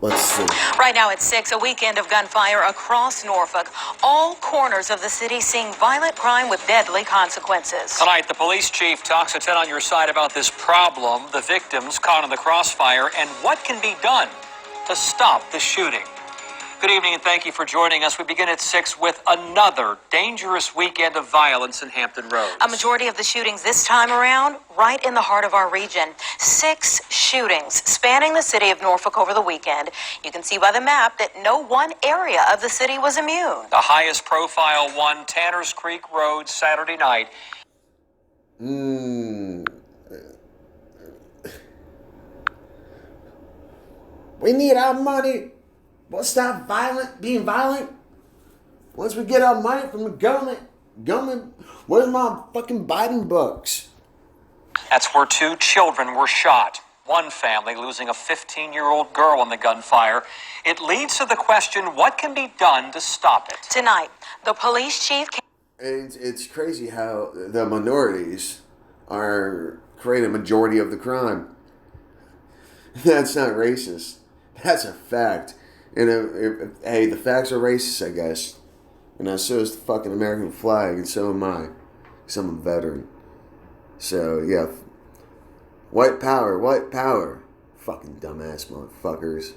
Let's see. Right now at 6, a weekend of gunfire across Norfolk. All corners of the city seeing violent crime with deadly consequences. Tonight, the police chief talks to 10 on your side about this problem, the victims caught in the crossfire, and what can be done to stop the shooting. Good evening and thank you for joining us. We begin at 6 with another dangerous weekend of violence in Hampton Roads. A majority of the shootings this time around right in the heart of our region. 6 shootings spanning the city of Norfolk over the weekend. You can see by the map that no one area of the city was immune. The highest profile one, Tanners Creek Road, Saturday night. We need our money. We'll stop being violent. Once we get our money from the government, where's my fucking Biden bucks? That's where 2 children were shot. One family losing a 15-year-old girl in the gunfire. It leads to the question, what can be done to stop it? Tonight, the police chief... It's crazy how the minorities are creating a majority of the crime. That's not racist. That's a fact. And hey, the facts are racist, I guess. And so is the fucking American flag, and so am I. Because I'm a veteran. So, yeah. White power. Fucking dumbass motherfuckers.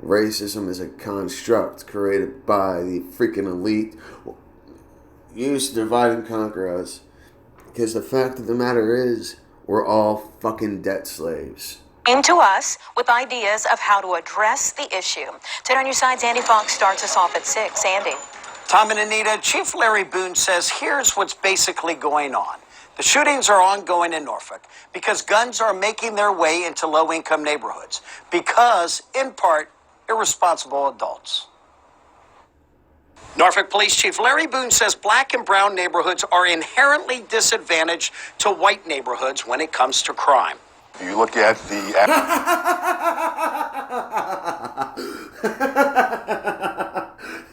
Racism is a construct created by the freaking elite. Used to divide and conquer us. Because the fact of the matter is, we're all fucking debt slaves. Came to us with ideas of how to address the issue. 10 on your side's Andy Fox starts us off at 6. Andy. Tom and Anita, Chief Larry Boone says here's what's basically going on. The shootings are ongoing in Norfolk because guns are making their way into low-income neighborhoods because, in part, irresponsible adults. Norfolk Police Chief Larry Boone says black and brown neighborhoods are inherently disadvantaged to white neighborhoods when it comes to crime. You look at the...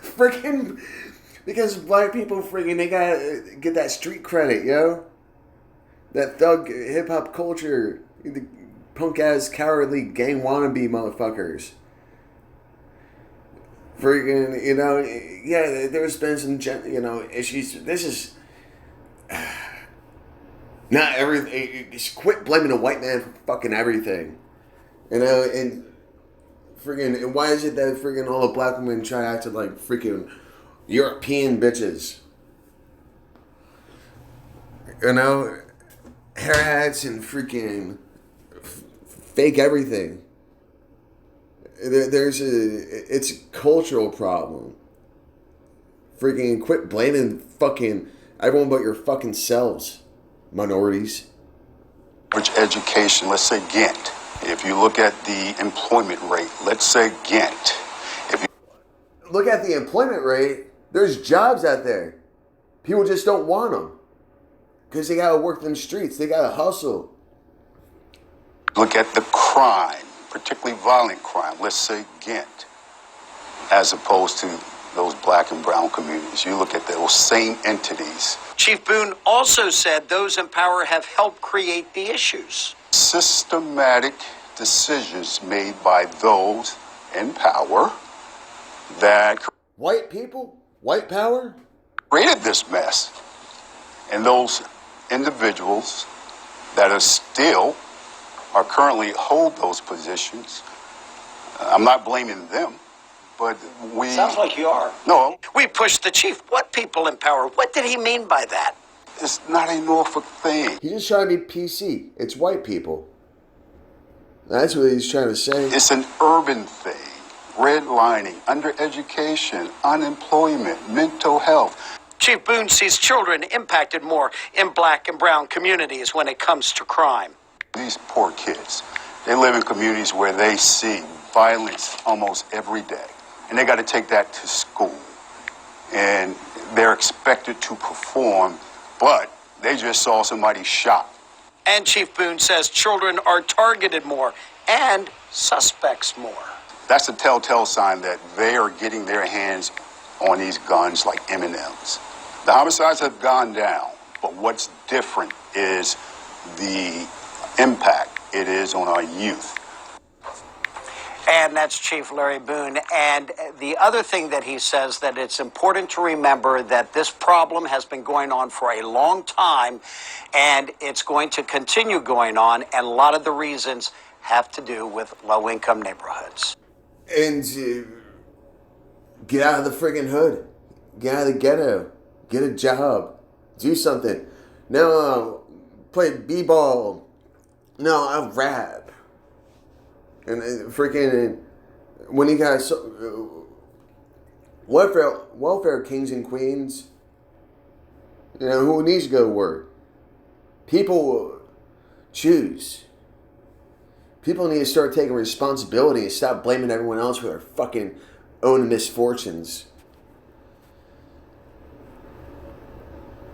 Freaking... Because black people freaking, they gotta get that street credit, yo. That thug hip-hop culture. The punk-ass, cowardly, gang wannabe motherfuckers. Freaking, yeah, there's been some, issues. This is... Not everything. Just quit blaming a white man for fucking everything. And freaking, and why is it that freaking all the black women try to act like freaking European bitches? Hair hats and freaking fake everything. It's a cultural problem. Freaking quit blaming fucking everyone but your fucking selves. Minorities. Which education, let's say Ghent. If you look at the employment rate, let's say Ghent. If you look at the employment rate, there's jobs out there. People just don't want them. Because they got to work in the streets. They got to hustle. Look at the crime, particularly violent crime, let's say Ghent, as opposed to those black and brown communities. You look at those same entities. Chief Boone also said those in power have helped create the issues. Systematic decisions made by those in power that... White people? White power? Created this mess. And those individuals that are currently hold those positions, I'm not blaming them. But we... Sounds like you are. No. We pushed the chief. What people in power? What did he mean by that? It's not a Norfolk thing. He's just trying to be PC. It's white people. That's what he's trying to say. It's an urban thing. Redlining, undereducation, unemployment, mental health. Chief Boone sees children impacted more in black and brown communities when it comes to crime. These poor kids, they live in communities where they see violence almost every day. And they got to take that to school. And they're expected to perform, but they just saw somebody shot. And Chief Boone says children are targeted more and suspects more. That's a telltale sign that they are getting their hands on these guns like M&Ms. The homicides have gone down, but what's different is the impact it is on our youth. And that's Chief Larry Boone. And the other thing that he says, that it's important to remember that this problem has been going on for a long time, and it's going to continue going on, and a lot of the reasons have to do with low-income neighborhoods. And get out of the friggin' hood. Get out of the ghetto. Get a job. Do something. No, play b-ball. No, I rap. And freaking, when you guys, welfare kings and queens, who needs to go to work? People choose. People need to start taking responsibility and stop blaming everyone else for their fucking own misfortunes.